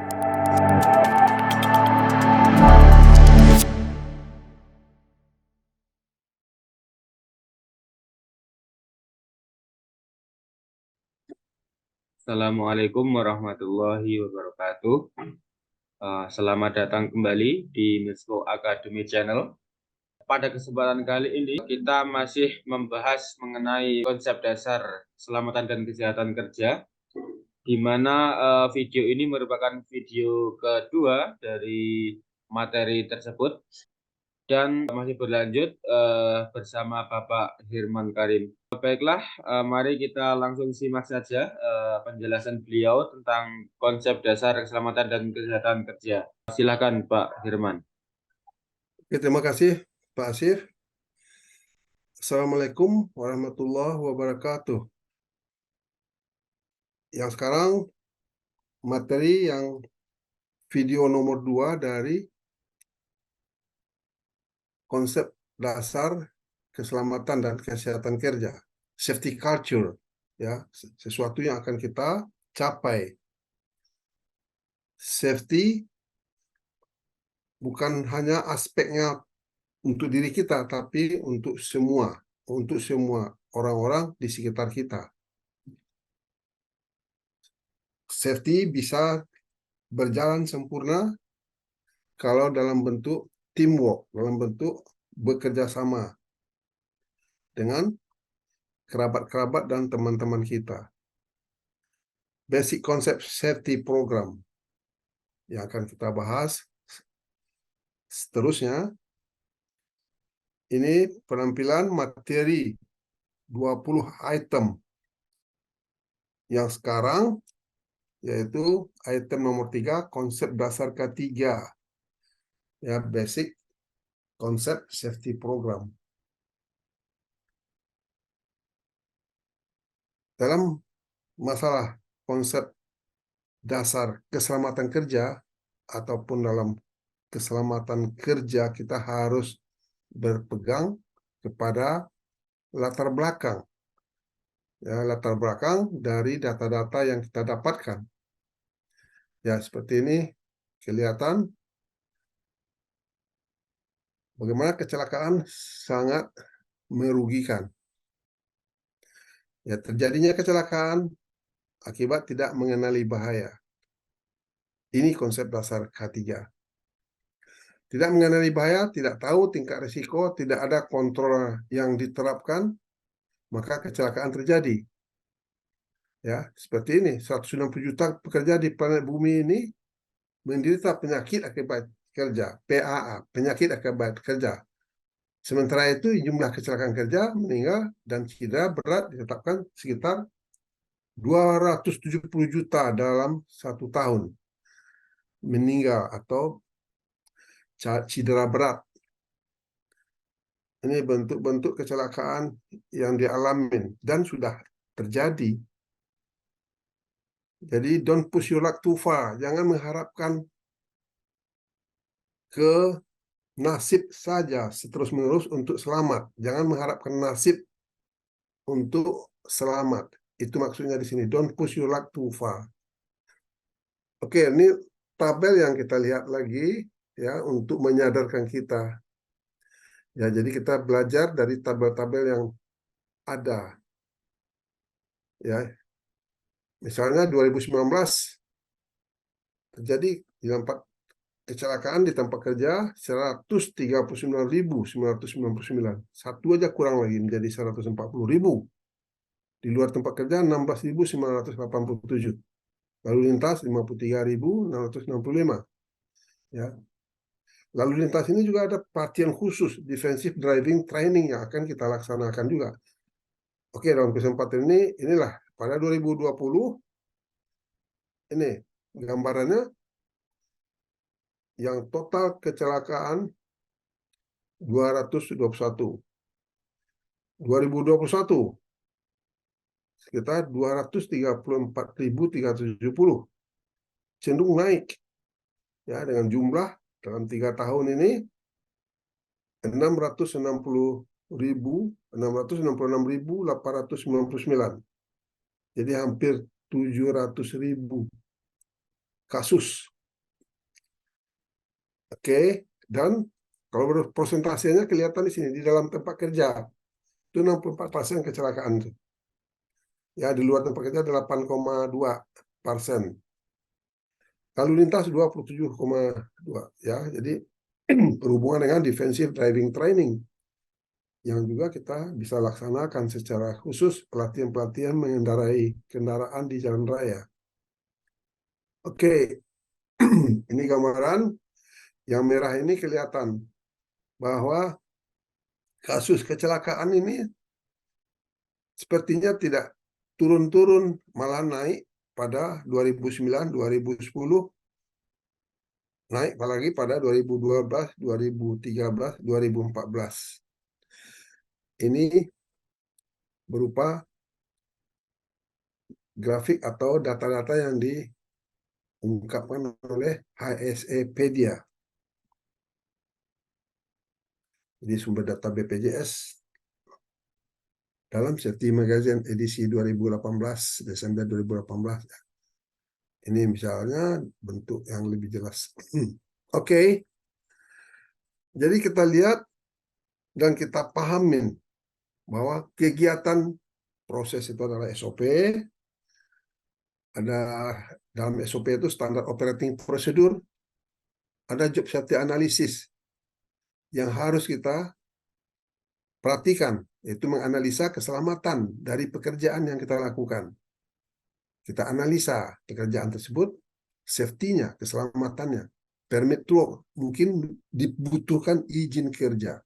Assalamualaikum warahmatullahi wabarakatuh. Selamat datang kembali di Misco Academy Channel. Pada kesempatan kali ini kita masih membahas mengenai konsep dasar keselamatan dan kesehatan kerja, di mana video ini merupakan video kedua dari materi tersebut. Dan masih berlanjut bersama Bapak Hirman Karim. Baiklah, mari kita langsung simak saja penjelasan beliau tentang konsep dasar keselamatan dan kesehatan kerja. Silakan Pak Hirman. Oke, terima kasih Pak Asif. Assalamualaikum warahmatullahi wabarakatuh. Yang sekarang materi yang video nomor 2 dari konsep dasar keselamatan dan kesehatan kerja, safety culture, ya, sesuatu yang akan kita capai. Safety bukan hanya aspeknya untuk diri kita, tapi untuk semua orang-orang di sekitar kita. Safety bisa berjalan sempurna kalau dalam bentuk teamwork, dalam bentuk bekerja sama dengan kerabat-kerabat dan teman-teman kita. Basic Concept Safety Program yang akan kita bahas seterusnya. Ini penampilan materi 20 item yang sekarang, yaitu item nomor 3, konsep dasar ketiga, ya, Basic Concept Safety Program. Dalam masalah konsep dasar keselamatan kerja ataupun dalam keselamatan kerja, kita harus berpegang kepada latar belakang, ya, latar belakang dari data-data yang kita dapatkan. Ya, seperti ini kelihatan bagaimana kecelakaan sangat merugikan. Ya, terjadinya kecelakaan akibat tidak mengenali bahaya. Ini konsep dasar K3. Tidak mengenali bahaya, tidak tahu tingkat risiko, tidak ada kontrol yang diterapkan, maka kecelakaan terjadi. Ya, seperti ini, 160 juta pekerja di planet bumi ini menderita penyakit akibat kerja, PAA, penyakit akibat kerja. Sementara itu, jumlah kecelakaan kerja, meninggal, dan cedera berat ditetapkan sekitar 270 juta dalam 1 tahun. Meninggal atau cedera berat. Ini bentuk-bentuk kecelakaan yang dialami dan sudah terjadi. Jadi, don't push your luck too far. Jangan mengharapkan ke nasib saja seterus-menerus untuk selamat. Jangan mengharapkan nasib untuk selamat. Itu maksudnya di sini. Don't push your luck too far. Oke, ini tabel yang kita lihat lagi, ya, untuk menyadarkan kita. Ya, jadi kita belajar dari tabel-tabel yang ada. Ya, misalnya 2019 terjadi 4 kecelakaan di tempat kerja 139.999. Satu aja kurang lagi menjadi 140.000. Di luar tempat kerja 16.987. Lalu lintas 53.665. Ya. Lalu lintas ini juga ada pelatihan khusus defensive driving training yang akan kita laksanakan juga. Oke, dalam kesempatan ini, inilah pada 2020 ini gambarannya yang total kecelakaan 221. 2021 sekitar 234.370. Cenderung naik, ya, dengan jumlah dalam 3 tahun ini 666.899. Jadi hampir 700.000 kasus Oke, dan kalau persentasenya kelihatan di sini di dalam tempat kerja itu 64% kecelakaan tuh. Ya, di luar tempat kerja 8,2%. Lalu lintas 27,2 ya. Jadi berhubungan dengan defensive driving training yang juga kita bisa laksanakan secara khusus pelatihan-pelatihan mengendarai kendaraan di jalan raya. Oke, ini gambaran yang merah ini kelihatan bahwa kasus kecelakaan ini sepertinya tidak turun-turun, malah naik pada 2009, 2010, naik apalagi pada 2012, 2013, 2014. Ini berupa grafik atau data-data yang diungkapkan oleh HSEpedia. Jadi sumber data BPJS dalam Safety Magazine edisi 2018, Desember 2018. Ini misalnya bentuk yang lebih jelas. Oke, jadi kita lihat dan kita pahamin bahwa kegiatan proses itu adalah SOP. Ada dalam SOP itu standar operating procedure, ada job safety analysis yang harus kita perhatikan, yaitu menganalisa keselamatan dari pekerjaan yang kita lakukan. Kita analisa pekerjaan tersebut, safety-nya, keselamatannya, permit to work, mungkin dibutuhkan izin kerja.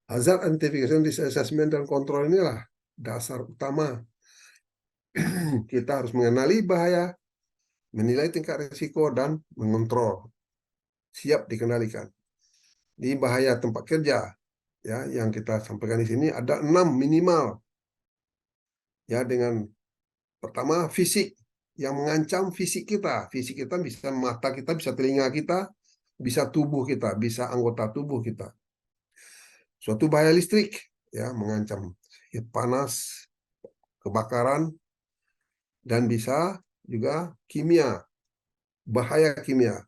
Hazard identification, risk assessment, dan kontrol inilah dasar utama. Kita harus mengenali bahaya, menilai tingkat risiko, dan mengontrol. Siap dikendalikan. Di bahaya tempat kerja, ya, yang kita sampaikan di sini ada 6 minimal. Ya, dengan pertama fisik yang mengancam fisik kita. Fisik kita bisa mata kita, bisa telinga kita, bisa tubuh kita, bisa anggota tubuh kita. Suatu bahaya listrik, ya, mengancam panas, kebakaran, dan bisa juga kimia, bahaya kimia,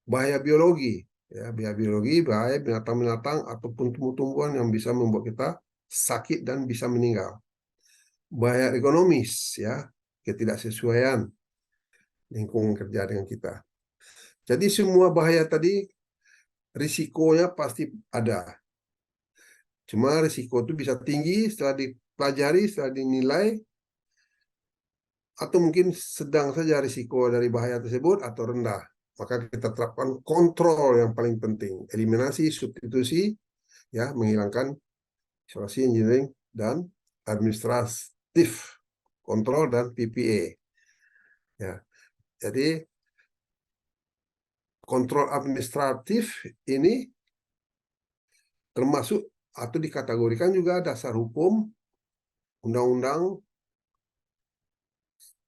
bahaya biologi, ya, bahaya binatang-binatang ataupun tumbuh-tumbuhan yang bisa membuat kita sakit dan bisa meninggal. Bahaya ekonomis, ya, ketidaksesuaian lingkungan kerja dengan kita. Jadi semua bahaya tadi risikonya pasti ada. Cuma risiko itu bisa tinggi setelah dipelajari, setelah dinilai, atau mungkin sedang saja risiko dari bahaya tersebut atau rendah. Maka kita terapkan kontrol yang paling penting, eliminasi, substitusi, ya, menghilangkan isolasi, engineering, dan administratif, kontrol, dan PPA. Ya, jadi kontrol administratif ini termasuk atau dikategorikan juga dasar hukum, undang-undang,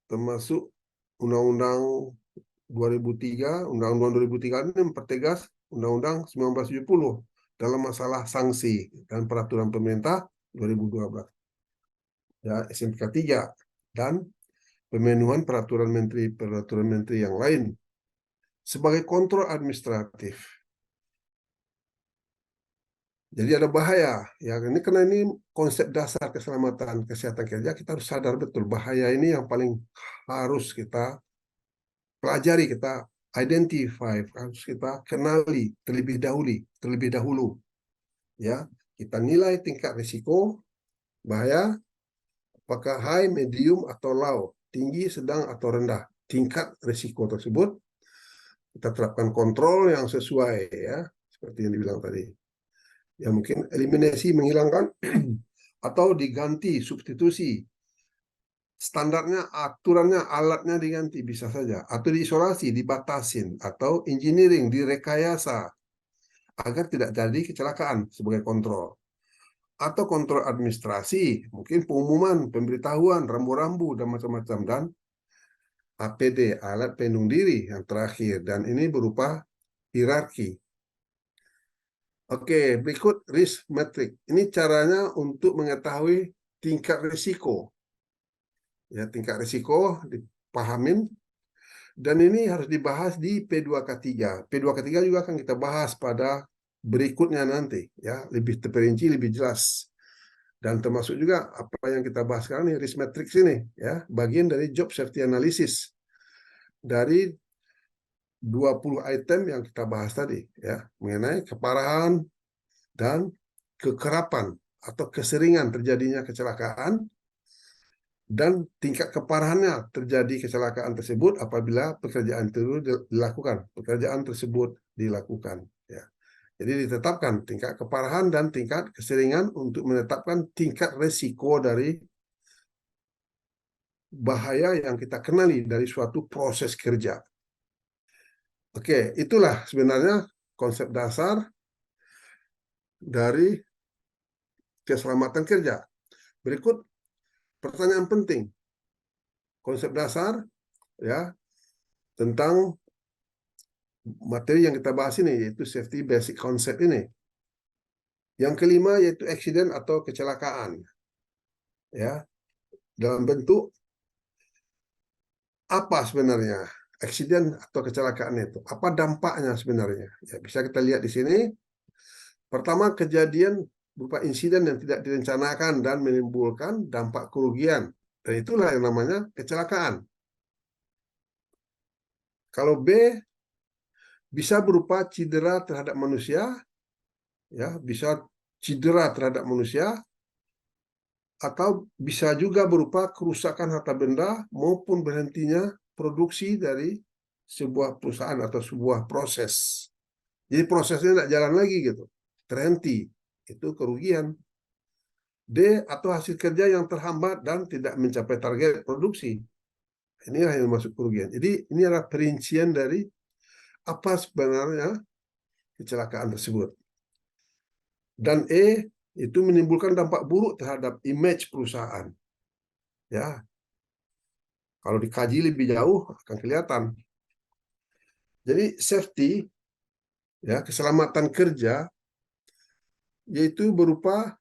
termasuk undang-undang 2003, undang-undang 2003 ini mempertegas undang-undang 1970 dalam masalah sanksi dan peraturan pemerintah 2012. Ya, SMK 3 dan pemenuhan peraturan menteri yang lain sebagai kontrol administratif. Jadi ada bahaya, ya, ini karena ini konsep dasar keselamatan kesehatan kerja, kita harus sadar betul bahaya ini yang paling harus kita pelajari, kita identify, harus kita kenali terlebih dahulu, ya. Kita nilai tingkat risiko bahaya, apakah high, medium, atau low, tinggi, sedang, atau rendah. Tingkat risiko tersebut kita terapkan kontrol yang sesuai, ya, seperti yang dibilang tadi. Ya, mungkin eliminasi, menghilangkan atau diganti, substitusi. Standarnya, aturannya, alatnya diganti bisa saja, atau diisolasi, dibatasin, atau engineering, direkayasa agar tidak jadi kecelakaan sebagai kontrol. Atau kontrol administrasi, mungkin pengumuman, pemberitahuan, rambu-rambu, dan macam-macam, dan APD, alat pelindung diri yang terakhir, dan ini berupa hierarki. Oke, berikut risk metric. Ini caranya untuk mengetahui tingkat risiko. Ya, tingkat risiko dipahamin Dan ini harus dibahas di P2K3. P2K3 juga akan kita bahas pada berikutnya nanti, ya, lebih terperinci, lebih jelas. Dan termasuk juga apa yang kita bahas sekarang ini, risk matrix ini, ya, bagian dari job safety analysis dari 20 item yang kita bahas tadi, ya, mengenai keparahan dan kekerapan atau keseringan terjadinya kecelakaan dan tingkat keparahannya terjadi kecelakaan tersebut apabila pekerjaan tersebut dilakukan, ya. Jadi ditetapkan tingkat keparahan dan tingkat keseringan untuk menetapkan tingkat resiko dari bahaya yang kita kenali dari suatu proses kerja. Oke, itulah sebenarnya konsep dasar dari keselamatan kerja. Berikut pertanyaan penting. Konsep dasar, ya, tentang materi yang kita bahas ini, yaitu safety basic concept ini. Yang kelima yaitu accident atau kecelakaan, ya, dalam bentuk apa sebenarnya accident atau kecelakaan itu? Apa dampaknya sebenarnya? Ya, bisa kita lihat di sini. Pertama, kejadian berupa insiden yang tidak direncanakan dan menimbulkan dampak kerugian. Dan itulah yang namanya kecelakaan. Kalau B, bisa berupa cedera terhadap manusia, ya, bisa cedera terhadap manusia, atau bisa juga berupa kerusakan harta benda maupun berhentinya produksi dari sebuah perusahaan atau sebuah proses. Jadi prosesnya tidak jalan lagi gitu, terhenti, itu kerugian. D, atau hasil kerja yang terhambat dan tidak mencapai target produksi. Inilah yang masuk kerugian. Jadi ini adalah perincian dari apa sebenarnya kecelakaan tersebut. Dan E, itu menimbulkan dampak buruk terhadap image perusahaan. Ya, kalau dikaji lebih jauh akan kelihatan. Jadi safety, ya, keselamatan kerja, yaitu berupa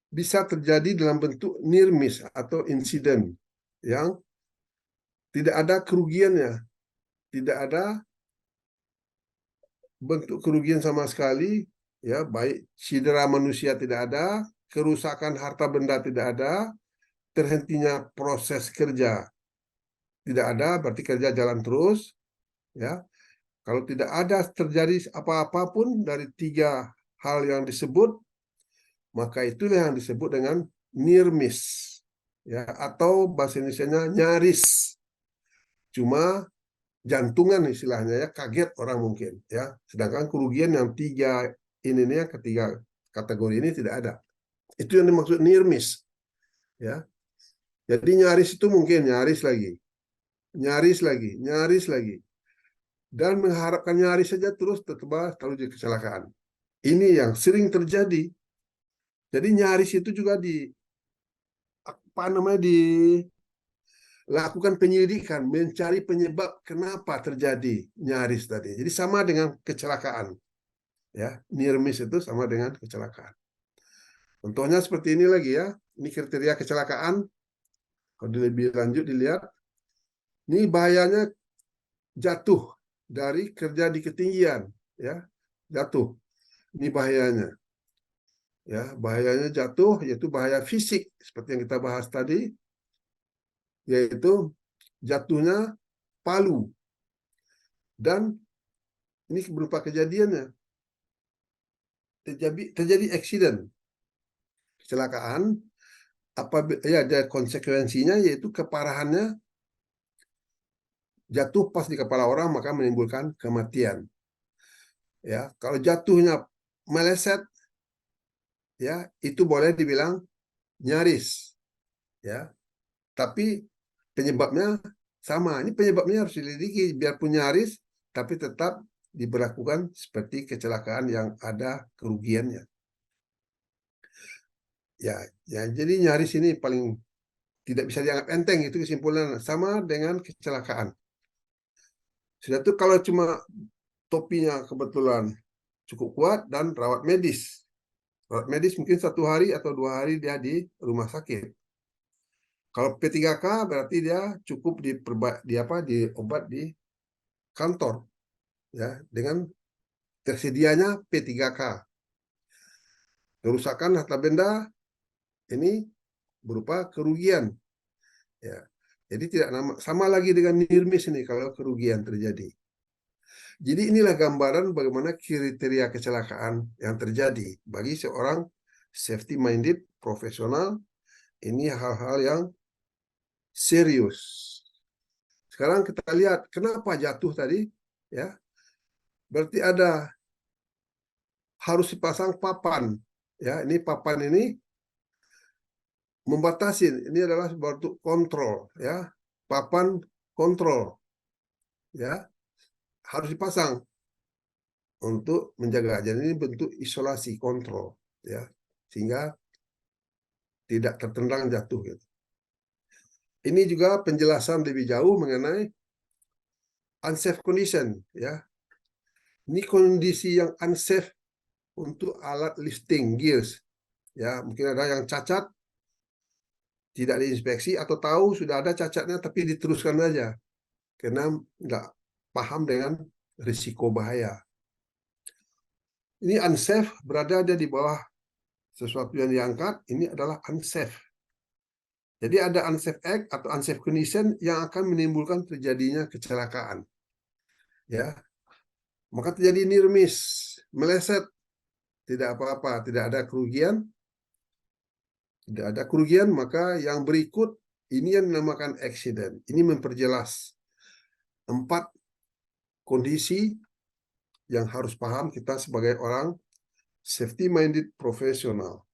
bisa terjadi dalam bentuk near miss atau insiden yang tidak ada kerugiannya, tidak ada bentuk kerugian sama sekali, ya, baik cedera manusia tidak ada, kerusakan harta benda tidak ada, terhentinya proses kerja tidak ada, berarti kerja jalan terus, ya. Kalau tidak ada terjadi apa-apa pun dari tiga hal yang disebut, maka itulah yang disebut dengan near miss, ya, atau bahasa Indonesianya nyaris. Cuma jantungan istilahnya, ya, kaget orang mungkin, ya. Sedangkan kerugian yang tiga ini nih, ketiga kategori ini tidak ada. Itu yang dimaksud near miss, ya. Jadi nyaris itu mungkin nyaris lagi, nyaris lagi, nyaris lagi, dan mengharapkan nyaris saja terus terjadi kecelakaan. Ini yang sering terjadi. Jadi nyaris itu juga dilakukan penyelidikan, mencari penyebab kenapa terjadi nyaris tadi. Jadi sama dengan kecelakaan, ya, near miss itu sama dengan kecelakaan. Contohnya seperti ini lagi, ya. Ini kriteria kecelakaan. Kalau lebih lanjut dilihat, ini bahayanya jatuh dari kerja di ketinggian, ya, jatuh. Ini bahayanya, ya, bahayanya jatuh, yaitu bahaya fisik seperti yang kita bahas tadi, yaitu jatuhnya palu. Dan ini berupa kejadiannya, terjadi accident, kecelakaan, ya, ada konsekuensinya, yaitu keparahannya jatuh pas di kepala orang maka menimbulkan kematian. Ya, kalau jatuhnya meleset, ya, itu boleh dibilang nyaris, ya. Tapi penyebabnya sama. Ini penyebabnya harus diselidiki, biarpun nyaris, tapi tetap diberlakukan seperti kecelakaan yang ada kerugiannya. Ya, ya, jadi nyaris ini paling tidak bisa dianggap enteng, itu kesimpulan sama dengan kecelakaan. Sudah itu kalau cuma topinya kebetulan cukup kuat dan rawat medis. Rawat medis mungkin 1 hari atau 2 hari dia di rumah sakit. Kalau P3K berarti dia cukup di obat di kantor, ya, dengan tersedianya P3K. Kerusakan harta benda ini berupa kerugian, ya. Jadi tidak sama lagi dengan nirmis ini kalau kerugian terjadi. Jadi inilah gambaran bagaimana kriteria kecelakaan yang terjadi bagi seorang safety minded profesional. Ini hal-hal yang serius. Sekarang kita lihat kenapa jatuh tadi, ya. Berarti harus dipasang papan, ya. Ini papan ini membatasi. Ini adalah bentuk kontrol, ya. Papan kontrol, ya, harus dipasang untuk menjaga. Jadi ini bentuk isolasi kontrol, ya, sehingga tidak tertendang jatuh, gitu. Ini juga penjelasan lebih jauh mengenai unsafe condition, ya. Ini kondisi yang unsafe untuk alat lifting gears, ya. Mungkin ada yang cacat, tidak diinspeksi, atau tahu sudah ada cacatnya tapi diteruskan saja karena nggak paham dengan risiko bahaya. Ini unsafe, berada di bawah sesuatu yang diangkat, ini adalah unsafe. Jadi ada unsafe act atau unsafe condition yang akan menimbulkan terjadinya kecelakaan, ya. Maka terjadi near miss, meleset, tidak apa-apa, tidak ada kerugian, maka yang berikut ini yang dinamakan accident. Ini memperjelas 4 kondisi yang harus paham kita sebagai orang safety minded profesional.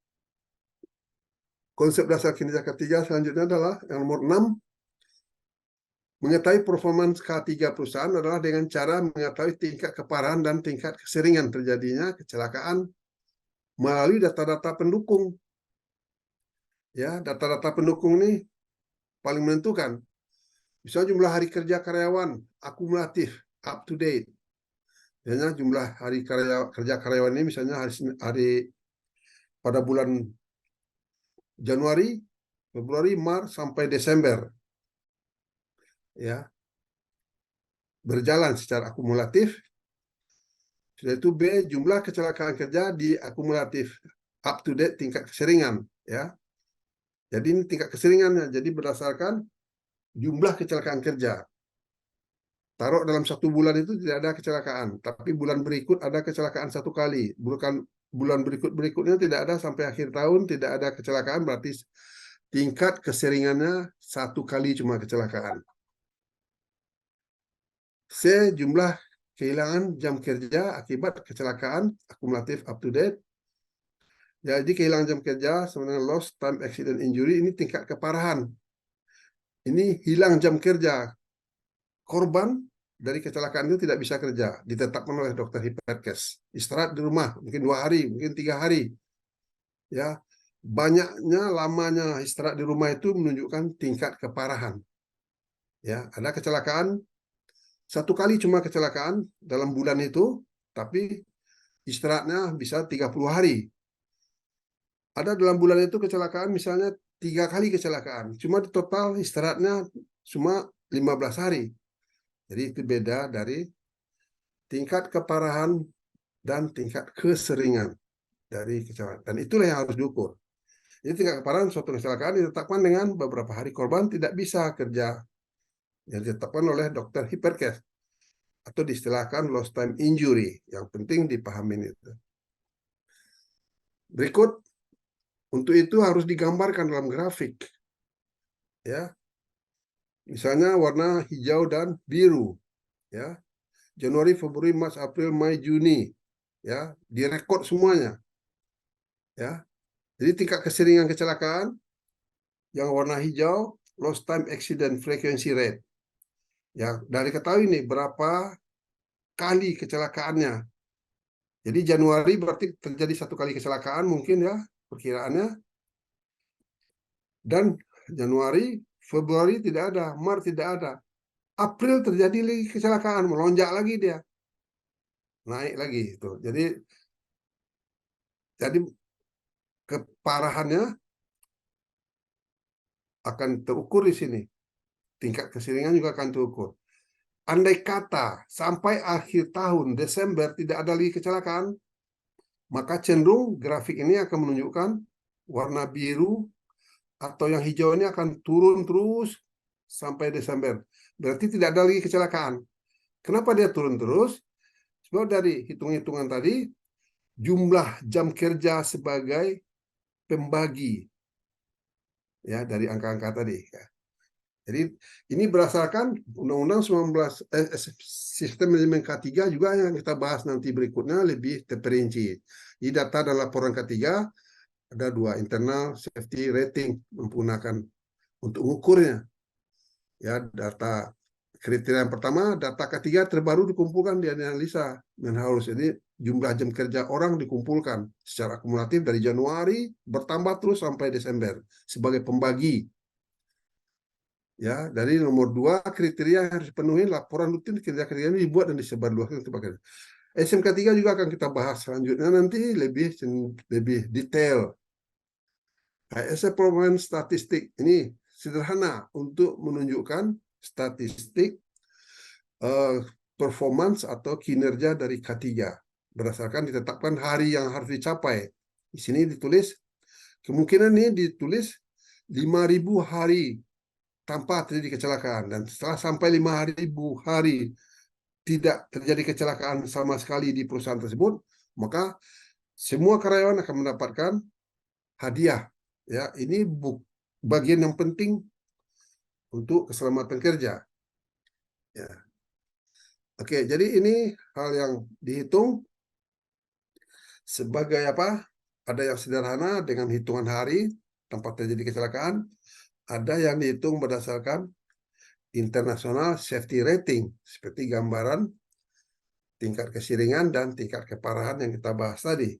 Konsep dasar kinerja ketiga selanjutnya adalah yang nomor 6. Mengetahui performance K3 perusahaan adalah dengan cara mengetahui tingkat keparahan dan tingkat keseringan terjadinya kecelakaan melalui data-data pendukung. Ya, data-data pendukung ini paling menentukan. Misalnya jumlah hari kerja karyawan akumulatif up to date. Misalnya jumlah hari kerja karyawan ini misalnya pada bulan Januari, Februari, Maret sampai Desember, ya, berjalan secara akumulatif. Sudah itu B, jumlah kecelakaan kerja di akumulatif up to date tingkat keseringan, ya. Jadi ini tingkat keseringannya. Jadi berdasarkan jumlah kecelakaan kerja. Taruh dalam 1 bulan itu tidak ada kecelakaan, tapi bulan berikut ada kecelakaan 1 kali. Bulan berikutnya tidak ada sampai akhir tahun tidak ada kecelakaan, berarti tingkat keseringannya 1 kali cuma kecelakaan. C, jumlah kehilangan jam kerja akibat kecelakaan akumulatif up to date. Jadi kehilangan jam kerja sebenarnya lost time accident injury, ini tingkat keparahan. Ini hilang jam kerja. Korban dari kecelakaan itu tidak bisa kerja, ditetapkan oleh dokter Hiperkes. Istirahat di rumah, mungkin 2 hari, mungkin 3 hari. Ya, banyaknya lamanya istirahat di rumah itu menunjukkan tingkat keparahan. Ya, ada kecelakaan 1 kali cuma kecelakaan dalam bulan itu, tapi istirahatnya bisa 30 hari. Ada dalam bulan itu kecelakaan misalnya 3 kali kecelakaan, cuma di total istirahatnya cuma 15 hari. Jadi itu beda dari tingkat keparahan dan tingkat keseringan dari kecelakaan. Dan itulah yang harus diukur. Jadi tingkat keparahan suatu kecelakaan ditetapkan dengan beberapa hari korban tidak bisa kerja, yang ditetapkan oleh dokter Hiperkes atau diistilahkan lost time injury. Yang penting dipahami itu. Berikut, untuk itu harus digambarkan dalam grafik, ya. Misalnya warna hijau dan biru, ya. Januari, Februari, Maret, April, Mei, Juni, ya, direkod semuanya, ya. Jadi tingkat keseringan kecelakaan yang warna hijau lost time accident frequency rate, ya, dari ketahui nih berapa kali kecelakaannya. Jadi Januari berarti terjadi 1 kali kecelakaan mungkin, ya, perkiraannya. Dan Januari, Februari tidak ada, Maret tidak ada. April terjadi lagi kecelakaan, melonjak lagi dia. Naik lagi itu. Jadi keparahannya akan terukur di sini. Tingkat keseringan juga akan terukur. Andai kata sampai akhir tahun Desember tidak ada lagi kecelakaan, maka cenderung grafik ini akan menunjukkan warna biru atau yang hijau ini akan turun terus sampai Desember. Berarti tidak ada lagi kecelakaan. Kenapa dia turun terus? Sebab dari hitung-hitungan tadi, jumlah jam kerja sebagai pembagi ya dari angka-angka tadi. Jadi ini berdasarkan Undang-Undang 19 Sistem Manajemen K3 juga yang kita bahas nanti berikutnya lebih terperinci. Di data dan laporan K3 ada 2, internal safety rating menggunakan untuk mengukurnya. Ya, data kriteria yang pertama, data K3 terbaru dikumpulkan di analisa Menhaus. Jadi jumlah jam kerja orang dikumpulkan secara akumulatif dari Januari bertambah terus sampai Desember sebagai pembagi. Ya, dari nomor 2 kriteria yang harus dipenuhi laporan rutin kerja-kerja ini dibuat dan disebarluaskan kepada SMK3 juga akan kita bahas selanjutnya nanti lebih detail. Perubahan statistik ini sederhana untuk menunjukkan statistik performance atau kinerja dari K3 berdasarkan ditetapkan hari yang harus dicapai. Di sini ditulis kemungkinan ini ditulis 5.000 hari tanpa terjadi kecelakaan, dan setelah sampai 5.000 hari tidak terjadi kecelakaan sama sekali di perusahaan tersebut, maka semua karyawan akan mendapatkan hadiah. Ya, ini bagian yang penting untuk keselamatan kerja. Ya. Oke, jadi ini hal yang dihitung sebagai apa? Ada yang sederhana dengan hitungan hari tanpa terjadi kecelakaan. Ada yang dihitung berdasarkan internasional safety rating, seperti gambaran tingkat keseringan dan tingkat keparahan yang kita bahas tadi,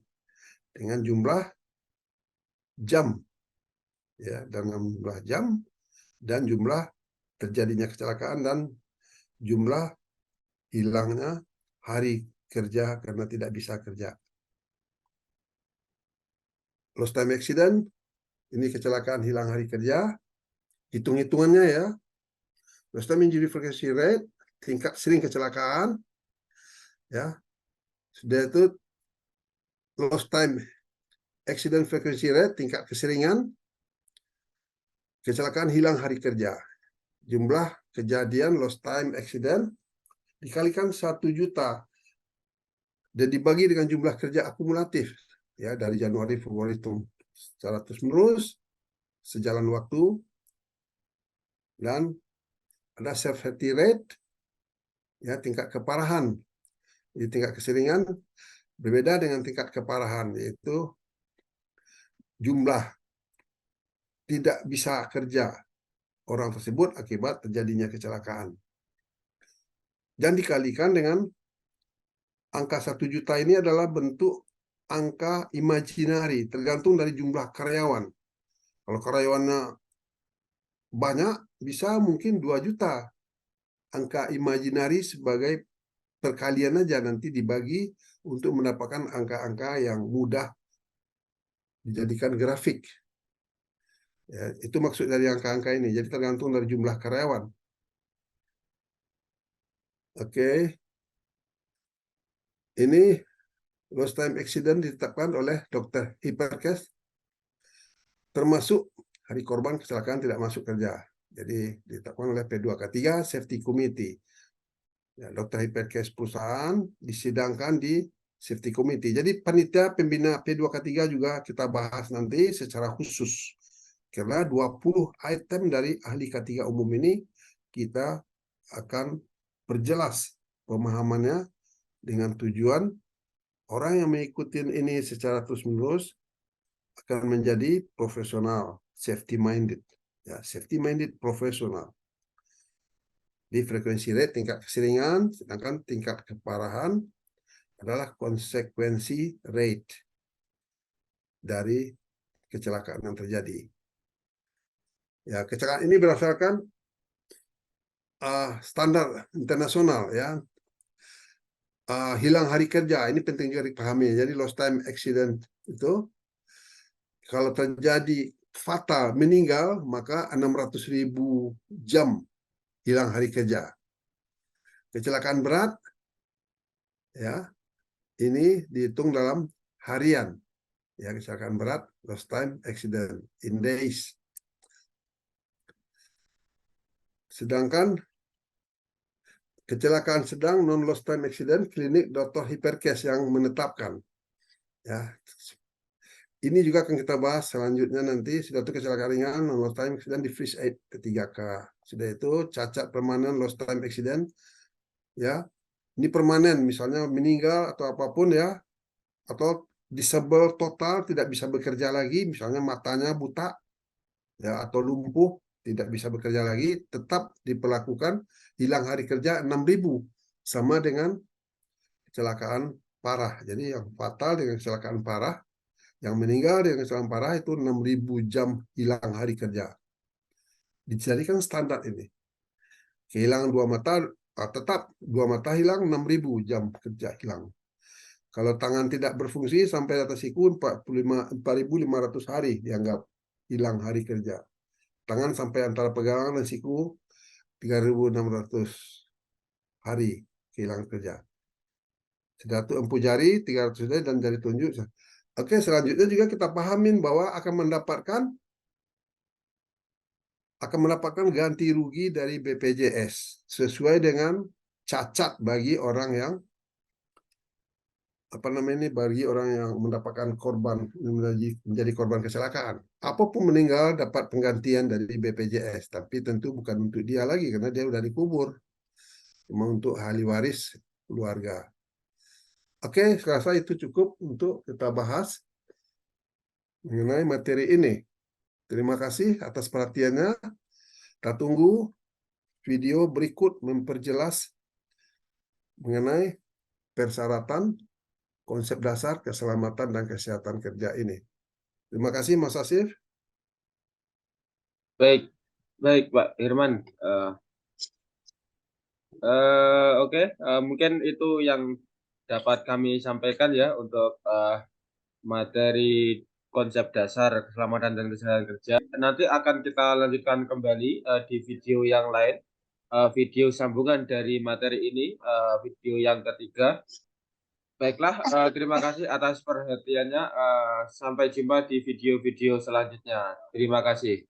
dengan jumlah jam, ya, dengan jumlah jam dan jumlah terjadinya kecelakaan dan jumlah hilangnya hari kerja karena tidak bisa kerja. Lost time accident, ini kecelakaan hilang hari kerja. Hitung-hitungannya ya, lost time injury frequency rate, tingkat sering kecelakaan, ya, sudah itu lost time accident frequency rate, tingkat keseringan kecelakaan hilang hari kerja. Jumlah kejadian lost time accident dikalikan 1 juta dan dibagi dengan jumlah kerja akumulatif, ya, dari Januari Februari itu secara terus-menerus sejalan waktu. Dan ada severity rate, ya, tingkat keparahan. Jadi tingkat keseringan berbeda dengan tingkat keparahan, yaitu jumlah tidak bisa kerja orang tersebut akibat terjadinya kecelakaan. Dan dikalikan dengan angka 1 juta ini adalah bentuk angka imajinari, tergantung dari jumlah karyawan. Kalau karyawannya banyak, bisa mungkin 2 juta. Angka imajinari sebagai perkalian aja nanti dibagi untuk mendapatkan angka-angka yang mudah dijadikan grafik. Ya, itu maksud dari angka-angka ini. Jadi tergantung dari jumlah karyawan. Oke. Ini lost time accident ditetapkan oleh Dr. Hiperkes, termasuk hari korban kecelakaan tidak masuk kerja. Jadi ditetapkan oleh P2K3 Safety Committee. Ya, Dr. Hiperkes perusahaan disidangkan di Safety Committee. Jadi panitia pembina P2K3 juga kita bahas nanti secara khusus. Karena 20 item dari ahli K3 umum ini kita akan perjelas pemahamannya dengan tujuan orang yang mengikuti ini secara terus-menerus akan menjadi profesional, safety minded, ya, safety minded profesional. Di frekuensi rate tingkat keseringan, sedangkan tingkat keparahan adalah konsekuensi rate dari kecelakaan yang terjadi. Ya, kecelakaan ini berdasarkan standar internasional, ya. Hilang hari kerja ini penting juga dipahami. Jadi lost time accident itu kalau terjadi fatal, meninggal, maka 600.000 jam hilang hari kerja. Kecelakaan berat, ya, ini dihitung dalam harian. Ya, kecelakaan berat, lost time accident in days. Sedangkan kecelakaan sedang non lost time accident, klinik Dr. Hipercase yang menetapkan. Ya, ini juga akan kita bahas selanjutnya nanti. Sudah itu kecelakaan ringan, non lost time accident di Freeze Aid ke-3K. Sudah itu cacat permanen lost time accident, ya. Ini permanen, misalnya meninggal atau apapun ya, atau disable total, tidak bisa bekerja lagi, misalnya matanya buta, ya, atau lumpuh, tidak bisa bekerja lagi, tetap diperlakukan hilang hari kerja 6.000, sama dengan kecelakaan parah. Jadi yang fatal dengan kecelakaan parah, yang meninggal dengan kecelakaan parah itu 6.000 jam hilang hari kerja. Dijadikan standar ini. Kehilangan 2 mata, tetap 2 mata hilang, 6.000 jam kerja hilang. Kalau tangan tidak berfungsi sampai atas siku 4.500 hari dianggap hilang hari kerja. Tangan sampai antara pegangan dan siku 3.600 hari kehilangan kerja. Sedatu empu jari 300 hari dan jari tunjuk. Oke, selanjutnya juga kita pahamin bahwa akan mendapatkan ganti rugi dari BPJS sesuai dengan cacat bagi orang yang bagi orang yang mendapatkan korban, menjadi korban kecelakaan. Apapun meninggal dapat penggantian dari BPJS, tapi tentu bukan untuk dia lagi karena dia udah dikubur, cuma untuk ahli waris keluarga. Oke, saya rasa itu cukup untuk kita bahas mengenai materi ini. Terima kasih atas perhatiannya. Kita tunggu video berikut memperjelas mengenai persyaratan konsep dasar keselamatan dan kesehatan kerja ini. Terima kasih Mas Asif. Baik, baik Pak Herman. Oke, mungkin itu yang dapat kami sampaikan ya untuk materi konsep dasar keselamatan dan kesehatan kerja. Nanti akan kita lanjutkan kembali di video yang lain, video sambungan dari materi ini, video yang ketiga. Baiklah, terima kasih atas perhatiannya. Sampai jumpa di video-video selanjutnya. Terima kasih.